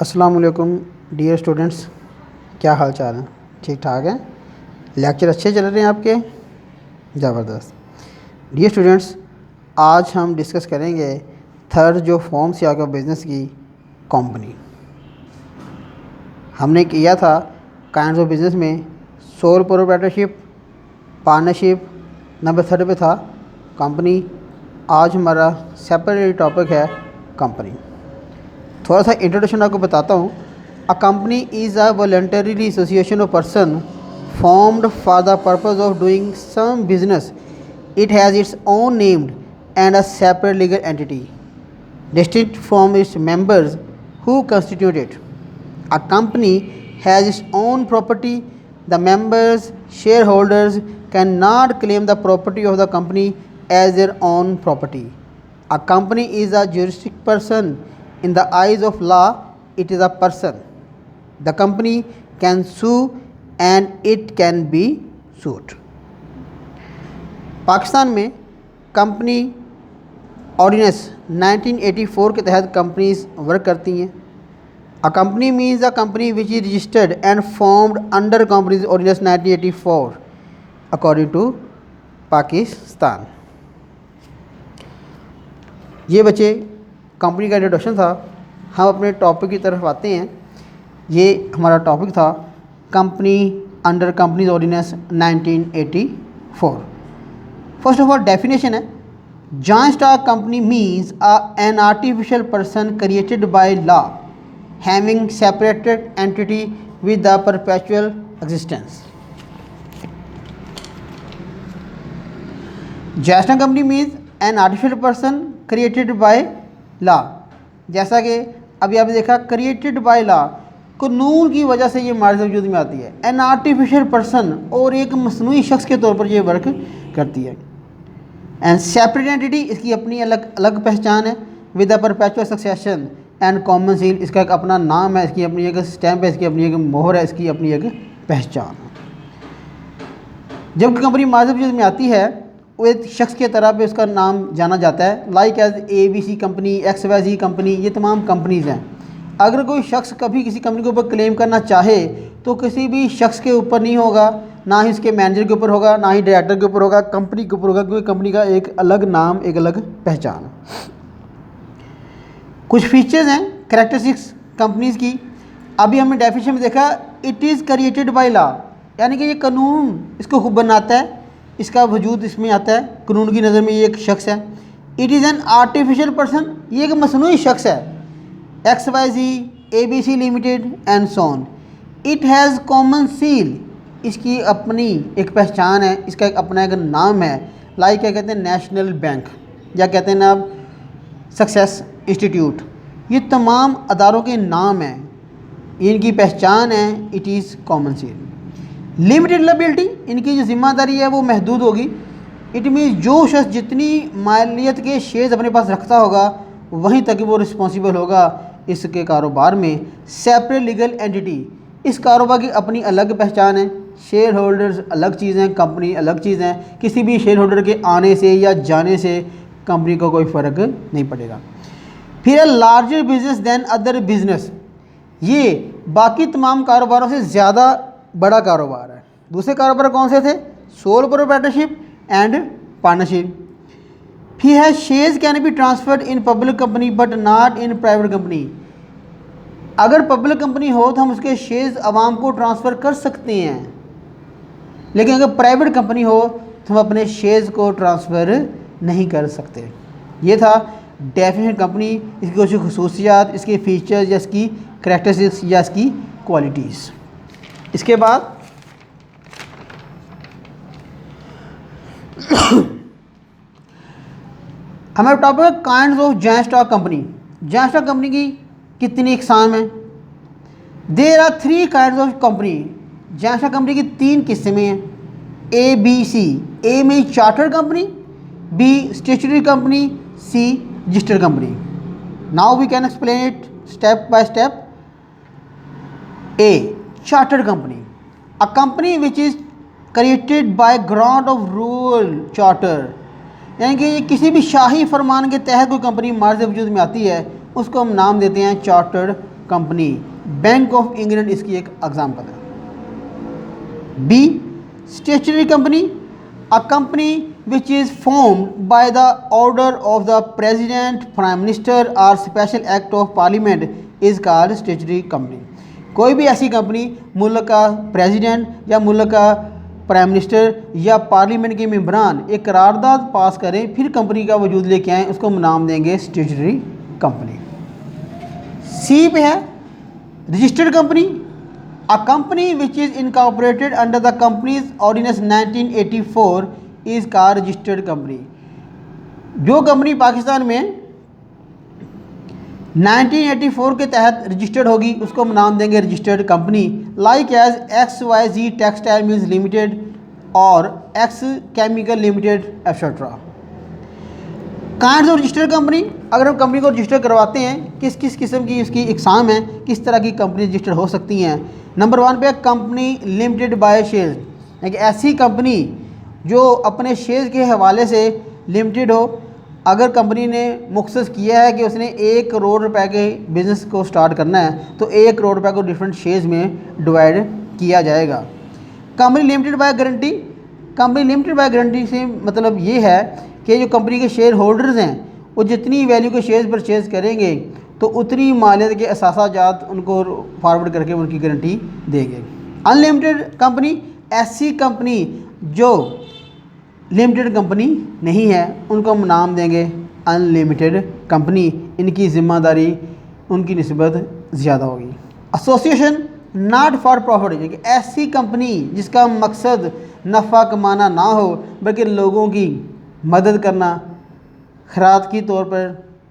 अस्सलाम वालेकुम dear students, क्या हाल चाल है? ठीक ठाक है? लेक्चर अच्छे चल रहे हैं आपके? ज़बरदस्त। डियर स्टूडेंट्स, आज हम डिस्कस करेंगे थर्ड जो फॉर्म से आगे बिज़नेस की कंपनी। हमने किया था काइंड्स ऑफ बिज़नेस में sole proprietorship, partnership, number third पे था कंपनी। आज हमारा सेपरेट टॉपिक है कंपनी। थोड़ा सा इंट्रोडक्शन आपको बताता हूँ। A company is a voluntary association of person formed for the purpose of doing some business. It has its own name and a separate legal entity, distinct from its members who constitute it. A company has its own property. The members, shareholders, cannot claim the property of the company as their own property. A company is a juristic person. In the eyes of law, it is a person. The company can sue and it can be sued. Pakistan में company ordinance 1984 के तहत companies work करती हैं। A company means a company which is registered and formed under companies ordinance 1984 according to Pakistan. ये बच्चे company का introduction था। हम अपने टॉपिक की तरफ आते हैं। ये हमारा टॉपिक था company under companies ordinance 1984। First of all definition है, joint stock company means an artificial person created by law having separated entity with the perpetual existence. Joint stock company means an artificial person created by law. जैसा कि अभी आपने देखा, created by law, कानून की वजह से ये हमारे वजूद में आती है। एन आर्टिफिशियल पर्सन, और एक मसनूई शख्स के तौर पर ये वर्क करती है। एंड सेपरेट एंटिटी, इसकी अपनी अलग अलग पहचान है। With the perpetual succession and common seal, इसका एक अपना नाम है, इसकी अपनी एक स्टैंप है, इसकी अपनी एक मोहर है, इसकी अपनी एक पहचान है। जब कंपनी हमारे वजूद में आती है, वो एक शख्स के तरह पे उसका नाम जाना जाता है। Like as ABC company, XYZ company, ये तमाम कंपनीज़ हैं। अगर कोई शख्स कभी किसी कंपनी के ऊपर क्लेम करना चाहे तो किसी भी शख्स के ऊपर नहीं होगा, ना ही उसके मैनेजर के ऊपर होगा, ना ही डायरेक्टर के ऊपर होगा, कंपनी के ऊपर होगा, क्योंकि कंपनी का एक अलग नाम, एक अलग पहचान। कुछ फीचर्स हैं कैरेक्टरिस्टिक्स कंपनीज़ की। अभी हमने डेफिनेशन में देखा, it is created by law, यानी कि ये कानून इसको खुद बनाता है, इसका वजूद इसमें आता है, कानून की नज़र में ये एक शख्स है। It is an artificial person, ये एक मसनूई शख्स है। XYZ, ABC limited and son. It has common seal, इसकी अपनी एक पहचान है, इसका एक अपना एक नाम है। लाइक क्या कहते हैं, नेशनल बैंक, या कहते हैं ना आप सक्सेस इंस्टीट्यूट। ये तमाम अदारों के नाम हैं, इनकी पहचान है। It is common seal. Limited liability, इनकी जो जिम्मेदारी है वो महदूद होगी। इट मीन्स जो शख्स जितनी मालियत के शेयर्स अपने पास रखता होगा वहीं तक वो रिस्पॉन्सिबल होगा इसके कारोबार में। सेपरेट लीगल एंटिटी, इस कारोबार की अपनी अलग पहचान है। शेयर होल्डर्स अलग चीज़ हैं, कंपनी अलग चीज़ हैं। किसी भी शेयर होल्डर के आने से या जाने से कंपनी को कोई फ़र्क नहीं पड़ेगा। फिर है larger business than other business, ये बाकी तमाम कारोबारों से ज़्यादा बड़ा कारोबार है। दूसरे कारोबार कौन से थे? Sole proprietorship and partnership. फिर है shares can be transferred in public company but not in private company. अगर पब्लिक कंपनी हो तो हम उसके शेयर्स आवाम को ट्रांसफ़र कर सकते हैं, लेकिन अगर प्राइवेट कंपनी हो तो हम अपने शेयर्स को ट्रांसफ़र नहीं कर सकते। ये था डेफिनेशन कंपनी, इसकी कुछ खसूसियात, इसके फीचर्स या इसकी करैक्टरिस्टिक्स या इसकी क्वालिटीज़। इसके बाद हमारा टॉपिक है kinds of joint stock company. Joint stock company की कितनी इकसाम है? There are 3 kinds of company. Joint stock company की 3 किस्में हैं, ABC। ए में chartered company, B statutory company, C registered company. Now we can explain it step by step. A chartered company, a company which is created by grant of royal charter, यानी कि किसी भी शाही फरमान के तहत कोई company हमारे वजूद में आती है उसको हम नाम देते हैं chartered company, bank of England इसकी एक एग्जाम्पल है। B statutory company, a company which is formed by the order of the president, prime minister और special act of parliament is called statutory company. कोई भी ऐसी कंपनी मुल्क का president या मुल्क का प्राइम मिनिस्टर या पार्लियामेंट के मेंबरान एक करारदाद पास करें फिर कंपनी का वजूद लेके आएँ, उसको हम नाम देंगे स्टेचुटरी कंपनी। सी पे है registered company, a company which is incorporated under the companies ordinance 1984 is called registered company. जो कंपनी पाकिस्तान में 1984 के तहत रजिस्टर्ड होगी उसको हम नाम देंगे registered company. Like as XYZ textile mills limited और X chemical limited etcetera. Kinds of registered company, अगर हम कंपनी को रजिस्टर करवाते हैं किस किस किस्म की उसकी इकसाम है, किस तरह की कंपनी रजिस्टर हो सकती हैं। नंबर 1 पे कंपनी लिमिटेड बाय शेयर्स, एक ऐसी कंपनी जो अपने शेयर्स के हवाले से लिमिटेड हो। अगर कंपनी ने मुख्तस किया है कि उसने 1 करोड़ रुपए के बिज़नेस को स्टार्ट करना है तो 1 करोड़ रुपए को डिफरेंट शेयर्स में डिवाइड किया जाएगा। Company limited by guarantee, company limited by guarantee से मतलब ये है कि जो कंपनी के शेयर होल्डर्स हैं वो जितनी वैल्यू के शेयर्स परचेज़ करेंगे तो उतनी मालियत के असासाजात उनको फॉरवर्ड करके उनकी गारंटी देंगे। अनलिमिटेड कंपनी, ऐसी कंपनी जो लिमिटेड कंपनी नहीं है उनको हम नाम देंगे अनलिमिटेड कंपनी, इनकी ज़िम्मेदारी उनकी निस्बत ज़्यादा होगी। एसोसिएशन नॉट फॉर प्रॉफिट, कि ऐसी कंपनी जिसका मकसद नफ़ा कमाना ना हो बल्कि लोगों की मदद करना, खैरात की तौर पर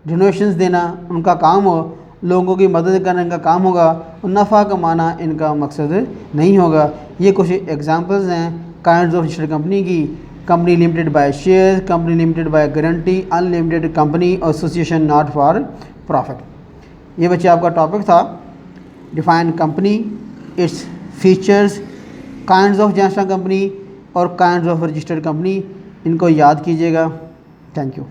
डोनेशंस देना उनका काम हो, लोगों की मदद करने का काम होगा और नफ़ा कमाना इनका मकसद नहीं होगा। ये कुछ एग्जांपल्स हैं काइंड्स ऑफ रजिस्टर्ड कंपनी की। Company limited by shares, company limited by guarantee, unlimited company और एसोसिएशन नॉट फॉर प्रॉफिट। ये बच्चे आपका टॉपिक था define company, its features, kinds of national company और काइंड्स ऑफ रजिस्टर्ड कंपनी। इनको याद कीजिएगा। Thank you.